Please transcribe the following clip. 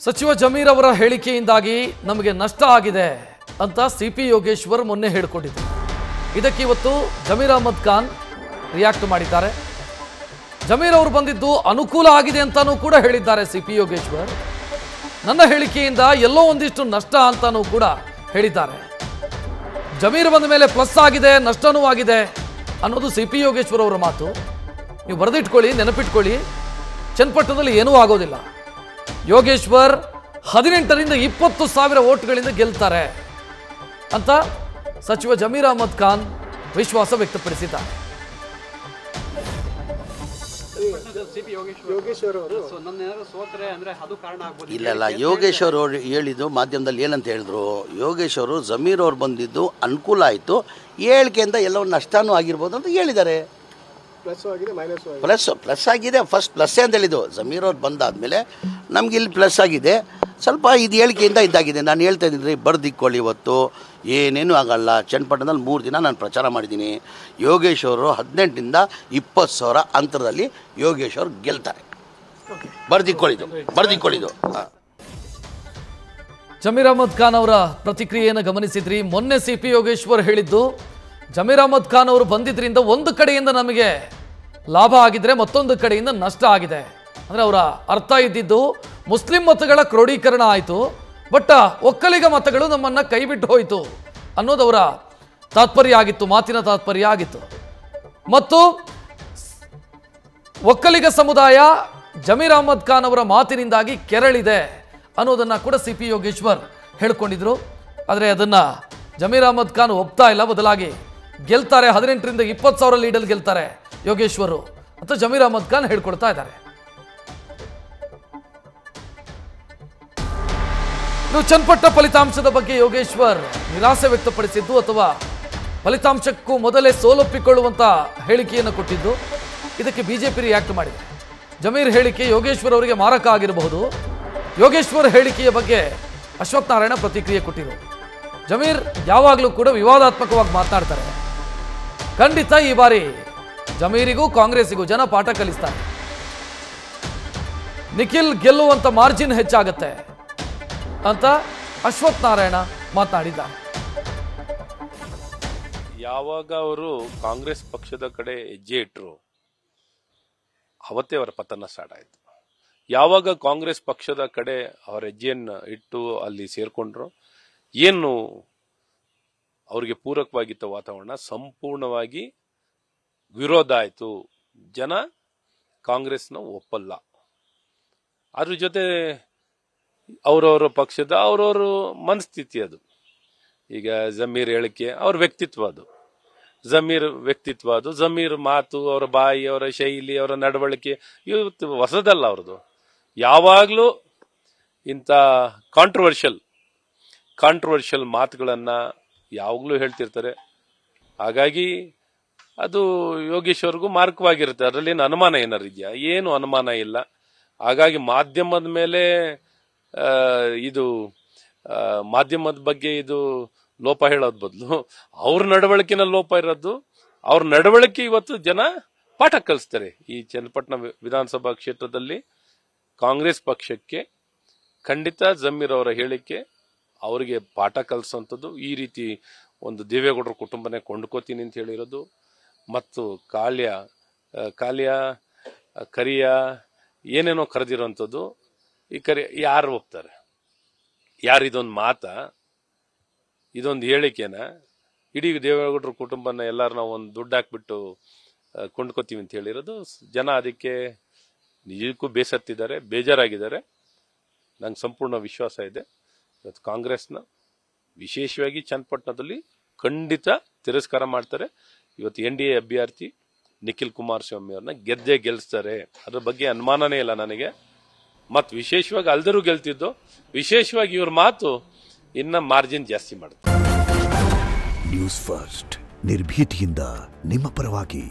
ಸಚಿವ ಜಮೀರ್ ಅವರ ಹೇಳಿಕೆಯಿಂದಾಗಿ ನಮಗೆ ನಷ್ಟ ಆಗಿದೆ ಅಂತ ಸಿಪಿ ಯೋಗೇಶ್ವರ್ ಮೊನ್ನೆ ಹೇಳಿಕೊಂಡಿದ್ದಾರೆ. ಇದಕ್ಕೆ ಇವತ್ತು ಜಮೀರ್ ಅಹಮದ್ ಖಾನ್ ರಿಯಾಕ್ಟ್ ಮಾಡಿದ್ದಾರೆ. ಜಮೀರ್ ಅವರು ಬಂದಿದ್ದು ಅನುಕೂಲ ಆಗಿದೆ ಅಂತಾನೂ ಕೂಡ ಹೇಳಿದ್ದಾರೆ ಸಿಪಿ ಯೋಗೇಶ್ವರ್. ನನ್ನ ಹೇಳಿಕೆಯಿಂದ ಎಲ್ಲೋ ಒಂದಿಷ್ಟು ನಷ್ಟ ಅಂತಾನೂ ಕೂಡ ಹೇಳಿದ್ದಾರೆ. ಜಮೀರ್ ಬಂದ ಮೇಲೆ ಪ್ಲಸ್ ಆಗಿದೆ ನಷ್ಟನೂ ಆಗಿದೆ ಅನ್ನೋದು ಸಿಪಿ ಯೋಗೇಶ್ವರ್ ಅವರ ಮಾತು. ನೀವು ಬರೆದಿಟ್ಕೊಳ್ಳಿ, ನೆನಪಿಟ್ಕೊಳ್ಳಿ, ಚನ್ನಪಟ್ಟಣದಲ್ಲಿ ಏನೂ ಆಗೋದಿಲ್ಲ. ಯೋಗೇಶ್ವರ್ 18ರಿಂದ 20 ಸಾವಿರ ಓಟ್ಗಳಿಂದ ಗೆಲ್ತಾರೆ ಅಂತ ಸಚಿವ ಜಮೀರ್ ಅಹಮದ್ ಖಾನ್ ವಿಶ್ವಾಸ ವ್ಯಕ್ತಪಡಿಸಿದ್ದಾರೆ. ಇಲ್ಲ, ಯೋಗೇಶ್ವರ್ ಅವರು ಹೇಳಿದ್ದು ಮಾಧ್ಯಮದಲ್ಲಿ ಏನಂತ ಹೇಳಿದ್ರು, ಯೋಗೇಶ್ವರು ಜಮೀರ್ ಅವ್ರು ಬಂದಿದ್ದು ಅನುಕೂಲ ಆಯಿತು, ಹೇಳಿಕೆಯಿಂದ ಎಲ್ಲವೂ ನಷ್ಟನೂ ಆಗಿರ್ಬೋದು ಅಂತ ಹೇಳಿದ್ದಾರೆ. ಪ್ಲಸ್ ಆಗಿದೆ, ಫಸ್ಟ್ ಪ್ಲಸ್ಸೇ ಅಂತ ಹೇಳಿದ್ದು. ಜಮೀರ್ ಅವ್ರು ಬಂದಾದಮೇಲೆ ನಮ್ಗೆ ಇಲ್ಲಿ ಪ್ಲಸ್ ಆಗಿದೆ, ಸ್ವಲ್ಪ ಇದು ಹೇಳಿಕೆಯಿಂದ ಇದಾಗಿದೆ. ನಾನು ಹೇಳ್ತಾ ಇದ್ದೀನಿ, ಬರ್ದಿಕ್ಕೊಳ್ಳಿ, ಇವತ್ತು ಏನೇನು ಆಗಲ್ಲ. ಚನ್ನಪಟ್ಟಣದಲ್ಲಿ 3 ದಿನ ನಾನು ಪ್ರಚಾರ ಮಾಡಿದ್ದೀನಿ. ಯೋಗೇಶ್ವರು 18ರಿಂದ 20 ಸಾವಿರ ಅಂತರದಲ್ಲಿ ಯೋಗೇಶ್ವರ್ ಗೆಲ್ತಾರೆ. ಬರ್ದಿಕ್ಕೊಳ್ಳಿದು. ಜಮೀರ್ ಅಹಮದ್ ಖಾನ್ ಅವರ ಪ್ರತಿಕ್ರಿಯೆಯನ್ನು ಗಮನಿಸಿದ್ರಿ. ಮೊನ್ನೆ ಸಿಪಿ ಯೋಗೇಶ್ವರ್ ಹೇಳಿದ್ದು, ಜಮೀರ್ ಅಹಮದ್ ಖಾನ್ ಅವರು ಬಂದಿದ್ರಿಂದ ಒಂದು ಕಡೆಯಿಂದ ನಮಗೆ ಲಾಭ ಆಗಿದ್ರೆ ಮತ್ತೊಂದು ಕಡೆಯಿಂದ ನಷ್ಟ ಆಗಿದೆ. ಅಂದರೆ ಅವರ ಅರ್ಥ ಇದ್ದಿದ್ದು ಮುಸ್ಲಿಂ ಮತಗಳ ಕ್ರೋಢೀಕರಣ ಆಯಿತು, ಬಟ್ ಒಕ್ಕಲಿಗ ಮತಗಳು ನಮ್ಮನ್ನು ಕೈ ಬಿಟ್ಟು ಹೋಯಿತು ಅನ್ನೋದು ಅವರ ತಾತ್ಪರ್ಯ ಆಗಿತ್ತು, ಮಾತಿನ ತಾತ್ಪರ್ಯ ಆಗಿತ್ತು. ಮತ್ತು ಒಕ್ಕಲಿಗ ಸಮುದಾಯ ಜಮೀರ್ ಅಹಮದ್ ಖಾನ್ ಅವರ ಮಾತಿನಿಂದಾಗಿ ಕೆರಳಿದೆ ಅನ್ನೋದನ್ನು ಕೂಡ ಸಿಪಿ ಯೋಗೇಶ್ವರ್ ಹೇಳ್ಕೊಂಡಿದ್ರು. ಆದರೆ ಅದನ್ನು ಜಮೀರ್ ಅಹಮದ್ ಖಾನ್ ಒಪ್ತಾ ಇಲ್ಲ. ಬದಲಾಗಿ ಗೆಲ್ತಾರೆ, 18ರಿಂದ 20 ಸಾವಿರ ಲೀಡಲ್ಲಿ ಗೆಲ್ತಾರೆ ಯೋಗೇಶ್ವರು ಅಂತ ಜಮೀರ್ ಅಹಮದ್ ಖಾನ್ ಹೇಳ್ಕೊಳ್ತಾ ಇದ್ದಾರೆ. ಚನ್ನಪಟ್ಟ ಫಲಿತಾಂಶದ ಬಗ್ಗೆ ಯೋಗೇಶ್ವರ್ ನಿರಾಸೆ ವ್ಯಕ್ತಪಡಿಸಿದ್ದು ಅಥವಾ ಫಲಿತಾಂಶಕ್ಕೂ ಮೊದಲೇ ಸೋಲೊಪ್ಪಿಕೊಳ್ಳುವಂತ ಹೇಳಿಕೆಯನ್ನು ಕೊಟ್ಟಿದ್ದು, ಇದಕ್ಕೆ ಬಿಜೆಪಿ ರಿಯಾಕ್ಟ್ ಮಾಡಿದೆ. ಜಮೀರ್ ಹೇಳಿಕೆ ಯೋಗೇಶ್ವರ್ ಅವರಿಗೆ ಮಾರಕ ಆಗಿರಬಹುದು. ಯೋಗೇಶ್ವರ್ ಹೇಳಿಕೆಯ ಬಗ್ಗೆ ಅಶ್ವಥ್ ನಾರಾಯಣ ಪ್ರತಿಕ್ರಿಯೆ ಕೊಟ್ಟಿರು. ಜಮೀರ್ ಯಾವಾಗಲೂ ಕೂಡ ವಿವಾದಾತ್ಮಕವಾಗಿ ಮಾತನಾಡ್ತಾರೆ. ಖಂಡಿತ ಈ ಬಾರಿ ಜಮೀರಿಗೂ ಕಾಂಗ್ರೆಸ್ಸಿಗೂ ಜನ ಪಾಠ ಕಲಿಸ್ತಾರೆ. ನಿಖಿಲ್ ಗೆಲ್ಲುವಂತ ಮಾರ್ಜಿನ್ ಹೆಚ್ಚಾಗುತ್ತೆ ಅಂತ ಅಶ್ವಥ್ ನಾರಾಯಣ ಮಾತನಾಡಿದ್ದಾರೆ. ಯಾವಾಗ ಅವರು ಕಾಂಗ್ರೆಸ್ ಪಕ್ಷದ ಕಡೆ ಹೆಜ್ಜೆ ಇಟ್ಟರು ಅವತ್ತೇ ಅವರ ಪತನ ಸ್ಟಾರ್ಟ್ ಆಯಿತು. ಯಾವಾಗ ಕಾಂಗ್ರೆಸ್ ಪಕ್ಷದ ಕಡೆ ಅವರ ಹೆಜ್ಜೆಯನ್ನು ಇಟ್ಟು ಅಲ್ಲಿ ಸೇರ್ಕೊಂಡ್ರು, ಏನು ಅವರಿಗೆ ಪೂರಕವಾಗಿದ್ದ ವಾತಾವರಣ ಸಂಪೂರ್ಣವಾಗಿ ವಿರೋಧ ಆಯಿತು. ಜನ ಕಾಂಗ್ರೆಸ್ನ ಒಪ್ಪಲ್ಲ. ಅದ್ರ ಜೊತೆ ಅವರವರ ಪಕ್ಷದ ಅವರವರು ಮನಸ್ಥಿತಿ ಅದು. ಈಗ ಜಮೀರ್ ಹೇಳಿಕೆ ಅವ್ರ ವ್ಯಕ್ತಿತ್ವ ಅದು, ಜಮೀರ್ ವ್ಯಕ್ತಿತ್ವ ಅದು, ಜಮೀರ್ ಮಾತು, ಅವರ ಬಾಯಿ, ಅವರ ಶೈಲಿ, ಅವರ ನಡವಳಿಕೆ ಇವತ್ತು ಹೊಸದಲ್ಲ ಅವ್ರದ್ದು. ಯಾವಾಗಲೂ ಇಂಥ ಕಾಂಟ್ರವರ್ಷಿಯಲ್ ಮಾತುಗಳನ್ನು ಯಾವಾಗಲೂ ಹೇಳ್ತಿರ್ತಾರೆ. ಹಾಗಾಗಿ ಅದು ಯೋಗೇಶ್ವರ್ಗೂ ಮಾರ್ಗವಾಗಿರುತ್ತೆ. ಅದರಲ್ಲಿ ಅನುಮಾನ ಏನಾರು ಇದೆಯಾ? ಏನು ಅನುಮಾನ ಇಲ್ಲ. ಹಾಗಾಗಿ ಮಾಧ್ಯಮದ ಮೇಲೆ ಇದು ಮಾಧ್ಯಮದ ಬಗ್ಗೆ ಇದು ಲೋಪ ಹೇಳೋದ್ ಬದಲು ಅವ್ರ ನಡವಳಿಕೆನ ಲೋಪ ಇರೋದು. ಅವ್ರ ನಡವಳಿಕೆ ಇವತ್ತು ಜನ ಪಾಠ ಕಲಿಸ್ತಾರೆ. ಈ ಚನ್ನಪಟ್ಟಣ ವಿಧಾನಸಭಾ ಕ್ಷೇತ್ರದಲ್ಲಿ ಕಾಂಗ್ರೆಸ್ ಪಕ್ಷಕ್ಕೆ ಖಂಡಿತ ಜಮೀರ್ ಅವರ ಹೇಳಿಕೆ ಅವರಿಗೆ ಪಾಠ ಕಲಿಸುವಂಥದ್ದು. ಈ ರೀತಿ ಒಂದು ದೇವೇಗೌಡರ ಕುಟುಂಬನೇ ಕೊಂಡ್ಕೋತೀನಿ ಅಂತ ಹೇಳಿರೋದು, ಮತ್ತು ಕಾಲ್ಯ ಕರಿಯ ಏನೇನೋ ಕರೆದಿರೋಂಥದ್ದು, ಈ ಯಾರು ಒಪ್ತಾರೆ? ಯಾರು ಇದೊಂದು ಇದೊಂದು ಹೇಳಿಕೆನ ಇಡೀ ದೇವೇಗೌಡರ ಕುಟುಂಬನ ಎಲ್ಲರೂ ನಾವು ಒಂದು ದುಡ್ಡು ಹಾಕ್ಬಿಟ್ಟು ಕೊಂಡ್ಕೋತೀವಿ ಅಂತ ಹೇಳಿರೋದು. ಜನ ಅದಕ್ಕೆ ನಿಜಕ್ಕೂ ಬೇಸತ್ತಿದ್ದಾರೆ, ಬೇಜಾರಾಗಿದ್ದಾರೆ. ನಂಗೆ ಸಂಪೂರ್ಣ ವಿಶ್ವಾಸ ಇದೆ ಇವತ್ತು ಕಾಂಗ್ರೆಸ್ನ ವಿಶೇಷವಾಗಿ ಚನ್ನಪಟ್ಟಣದಲ್ಲಿ ಖಂಡಿತ ತಿರಸ್ಕಾರ ಮಾಡ್ತಾರೆ. ಇವತ್ತು NDA ಅಭ್ಯರ್ಥಿ ನಿಖಿಲ್ ಕುಮಾರಸ್ವಾಮಿ ಅವ್ರನ್ನ ಗೆಲ್ಲಿಸ್ತಾರೆ. ಅದ್ರ ಬಗ್ಗೆ ಅನುಮಾನನೇ ಇಲ್ಲ ನನಗೆ. ಮತ್ತು ವಿಶೇಷವಾಗಿ ಅಲ್ದರೂ ಗೆಲ್ತಿದ್ದು, ವಿಶೇಷವಾಗಿ ಇವ್ರ ಮಾತು ಇನ್ನ ಮಾರ್ಜಿನ್ ಜಾಸ್ತಿ ಮಾಡುತ್ತೆ. ನ್ಯೂಸ್ ಫಸ್ಟ್ ನಿರ್ಭೀತಿಯಿಂದ ನಿಮ್ಮ ಪರವಾಗಿ.